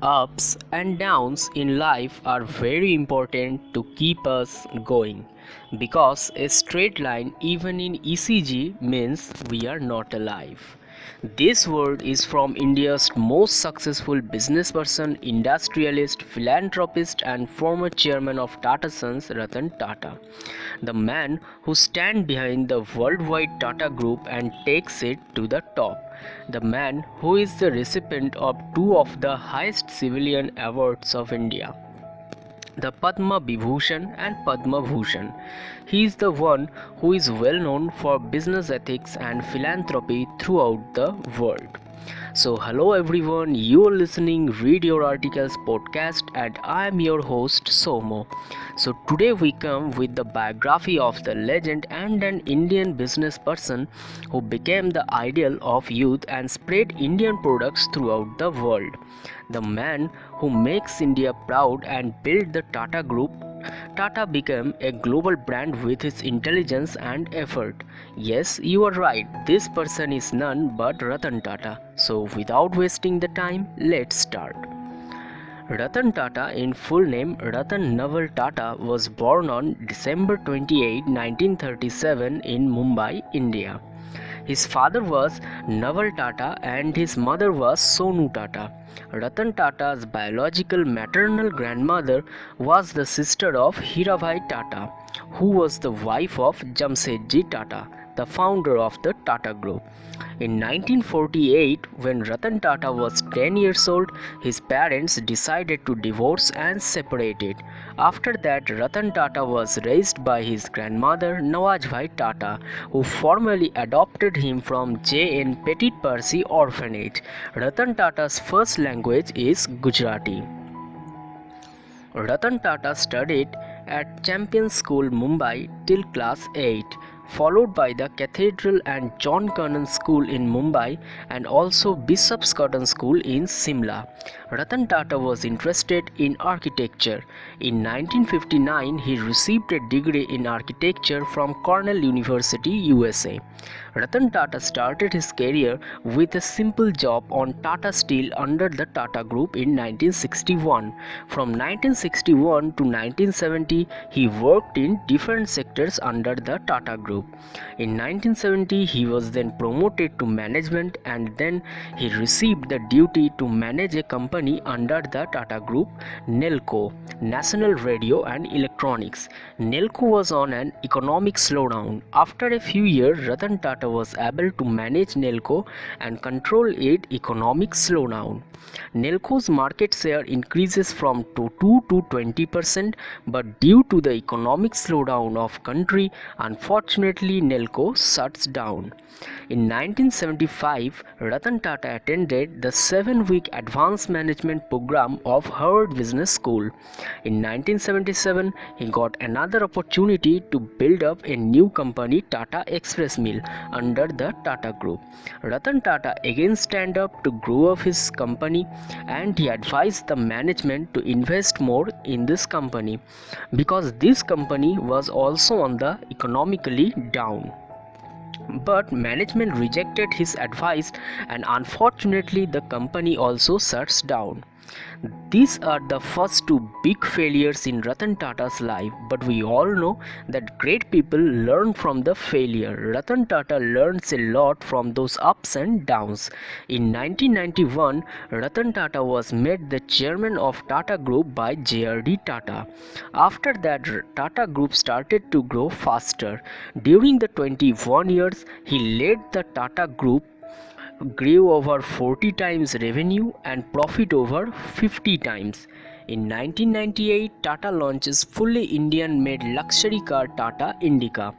Ups and downs in life are very important to keep us going because a straight line, even in ECG, means we are not alive. This word is from India's most successful businessperson, industrialist, philanthropist, and former chairman of Tata Sons, Ratan Tata. The man who stands behind the worldwide Tata Group and takes it to the top. The man who is the recipient of two of the highest civilian awards of India, the Padma Vibhushan and Padma Bhushan. He is the one who is well known for business ethics and philanthropy throughout the world. So, hello everyone, you are listening Read Your Articles podcast, and I am your host Somo. So, today we come with the biography of the legend and an Indian business person who became the ideal of youth and spread Indian products throughout the world. The man who makes India proud and built the Tata Group. Tata became a global brand with his intelligence and effort. Yes, you are right, this person is none but Ratan Tata. So, without wasting the time, let's start. Ratan Tata, in full name Ratan Naval Tata, was born on December 28, 1937 in Mumbai, India. His father was Naval Tata and his mother was Sonu Tata. Ratan Tata's biological maternal grandmother was the sister of Hirabai Tata, who was the wife of Jamsetji Tata, the founder of the Tata Group. In 1948, when Ratan Tata was 10 years old, his parents decided to divorce and separated. After that, Ratan Tata was raised by his grandmother Nawajbhai Tata, who formally adopted him from J.N. Petit Percy orphanage. Ratan Tata's first language is Gujarati. Ratan Tata studied at Champion School, Mumbai till class 8, followed by the Cathedral and John Kernan School in Mumbai and also Bishop's Cotton School in Simla. Ratan Tata was interested in architecture. In 1959, he received a degree in architecture from Cornell University, USA. Ratan Tata started his career with a simple job on Tata Steel under the Tata Group in 1961. From 1961 to 1970, he worked in different sectors under the Tata Group. In 1970, he was then promoted to management and then he received the duty to manage a company under the Tata Group, Nelco, National Radio and Electronics. Nelco was on an economic slowdown. After a few years, Ratan Tata was able to manage Nelco and control its economic slowdown. Nelco's market share increases from 2 to 20%, but due to the economic slowdown of country, unfortunately Nelco shuts down. In 1975, Ratan Tata attended the 7-week advanced management program of Harvard Business School. In 1977, he got another opportunity to build up a new company, Tata Express Mill, under the Tata Group. Ratan Tata again stand up to grow up his company and he advised the management to invest more in this company because this company was also on the economically down. But management rejected his advice and unfortunately the company also shuts down. These are the first two big failures in Ratan Tata's life, but we all know that great people learn from the failure. Ratan Tata learns a lot from those ups and downs. In 1991, Ratan Tata was made the chairman of Tata Group by J.R.D. Tata. After that, Tata Group started to grow faster. During the 21 years, he led the Tata Group grew over 40 times revenue and profit over 50 times. In 1998, Tata launches fully Indian-made luxury car Tata Indica.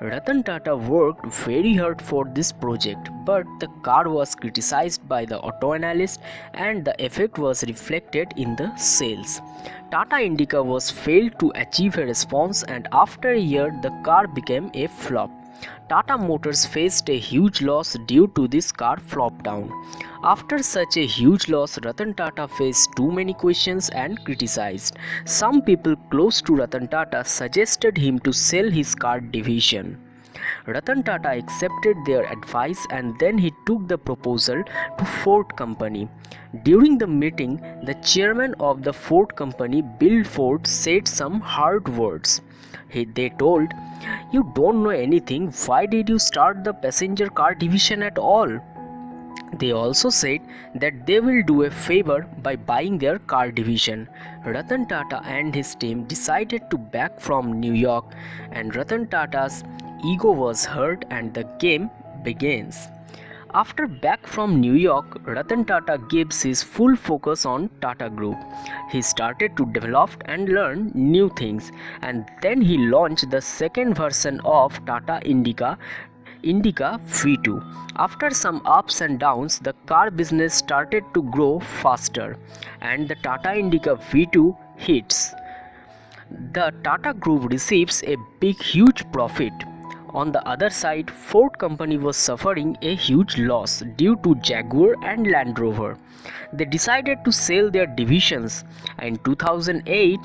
Ratan Tata worked very hard for this project, but the car was criticized by the auto analyst and the effect was reflected in the sales. Tata Indica was failed to achieve a response and after a year the car became a flop. Tata Motors faced a huge loss due to this car flop down. After such a huge loss, Ratan Tata faced too many questions and criticized. Some people close to Ratan Tata suggested him to sell his car division. Ratan Tata accepted their advice and then he took the proposal to Ford Company. During the meeting, the chairman of the Ford Company, Bill Ford, said some hard words. They told, "You don't know anything. Why did you start the passenger car division at all?" They also said that they will do a favor by buying their car division. Ratan Tata and his team decided to back from New York, and Ratan Tata's ego was hurt and the game begins. After back from New York, Ratan Tata gives his full focus on Tata Group. He started to develop and learn new things, and then he launched the second version of Tata Indica V2. After some ups and downs, the car business started to grow faster, and the Tata Indica V2 hits. The Tata Group receives a huge profit. On the other side, Ford Company was suffering a huge loss due to Jaguar and Land Rover. They decided to sell their divisions. In 2008,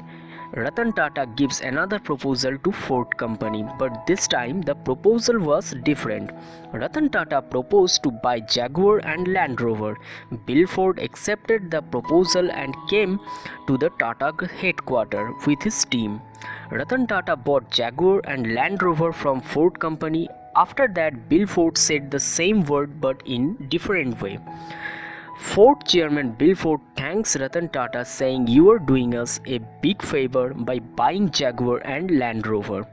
Ratan Tata gives another proposal to Ford Company, but this time the proposal was different. Ratan Tata proposed to buy Jaguar and Land Rover. Bill Ford accepted the proposal and came to the Tata headquarters with his team. Ratan Tata bought Jaguar and Land Rover from Ford Company. After that, Bill Ford said the same word but in different way. Ford chairman Bill Ford thanks Ratan Tata, saying, "You are doing us a big favor by buying Jaguar and Land Rover."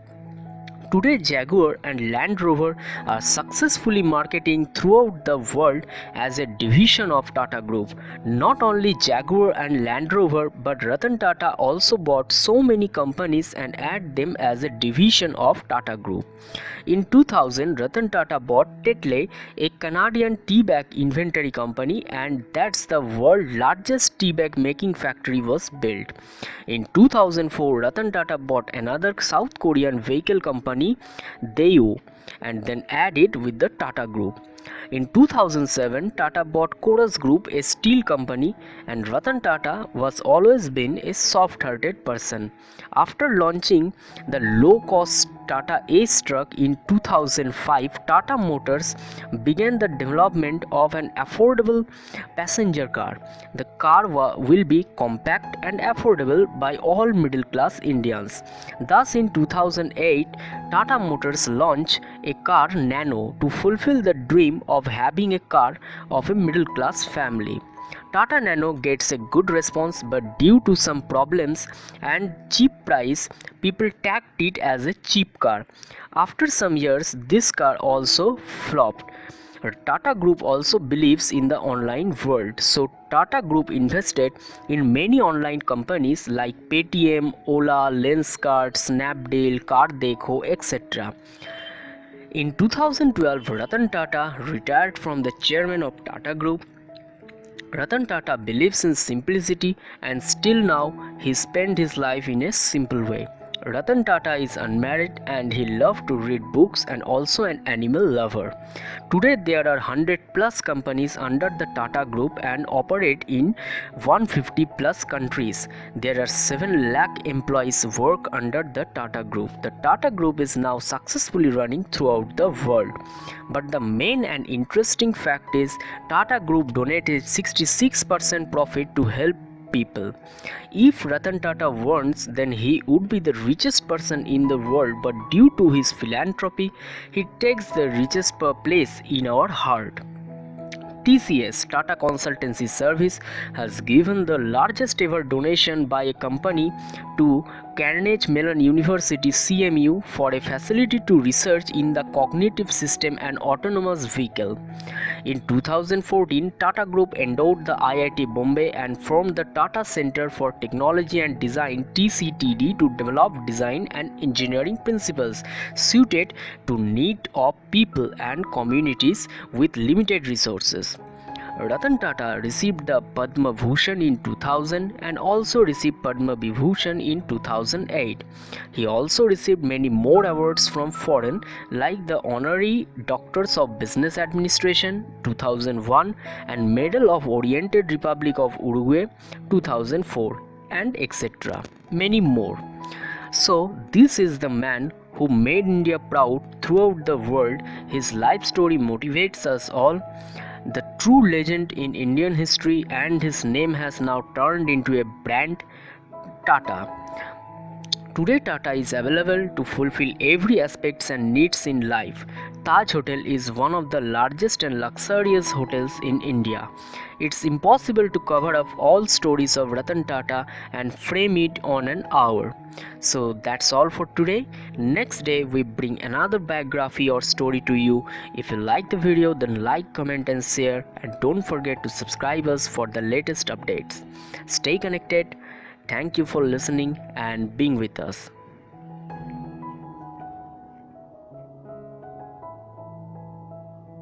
Today, Jaguar and Land Rover are successfully marketing throughout the world as a division of Tata Group. Not only Jaguar and Land Rover, but Ratan Tata also bought so many companies and added them as a division of Tata Group. In 2000, Ratan Tata bought Tetley, a Canadian tea bag inventory company, and that's the world's largest tea bag making factory was built. In 2004, Ratan Tata bought another South Korean vehicle company, Daewoo, and then added with the Tata Group. In 2007, Tata bought Chorus Group, a steel company, and Ratan Tata was always been a soft-hearted person. After launching the low-cost Tata Ace truck in 2005, Tata Motors began the development of an affordable passenger car. The car will be compact and affordable by all middle-class Indians. Thus, in 2008, Tata Motors launched a car Nano to fulfill the dream of having a car of a middle-class family. Tata Nano gets a good response, but due to some problems and cheap price, people tagged it as a cheap car. After some years, this car also flopped. Tata Group also believes in the online world, so Tata Group invested in many online companies like Paytm, Ola, Lenskart, Snapdeal, Cardekho, etc. In 2012, Ratan Tata retired from the chairman of Tata Group. Ratan Tata believes in simplicity, and still now he spent his life in a simple way. Ratan Tata is unmarried and he loved to read books and also an animal lover. Today there are 100 plus companies under the Tata Group and operate in 150 plus countries. There are 7 lakh employees work under the Tata Group. The Tata Group is now successfully running throughout the world. But the main and interesting fact is Tata Group donated 66% profit to help people. If Ratan Tata wants, then he would be the richest person in the world, but due to his philanthropy, he takes the richest place in our heart. TCS, Tata Consultancy Service, has given the largest ever donation by a company to Carnegie Mellon University CMU for a facility to research in the cognitive system and autonomous vehicle. In 2014, Tata Group endowed the IIT Bombay and formed the Tata Center for Technology and Design TCTD to develop design and engineering principles suited to needs of people and communities with limited resources. Ratan Tata received the Padma Bhushan in 2000 and also received Padma Vibhushan in 2008. He also received many more awards from foreign, like the Honorary Doctors of Business Administration 2001 and Medal of Oriented Republic of Uruguay 2004, and etc. Many more. So this is the man who made India proud throughout the world. His life story motivates us all. The true legend in Indian history, and his name has now turned into a brand, Tata. Today Tata is available to fulfill every aspects and needs in life. Taj Hotel is one of the largest and luxurious hotels in India. It's impossible to cover up all stories of Ratan Tata and frame it on an hour. So that's all for today. Next day we bring another biography or story to you. If you like the video, then like, comment and share, and don't forget to subscribe us for the latest updates. Stay connected. Thank you for listening and being with us.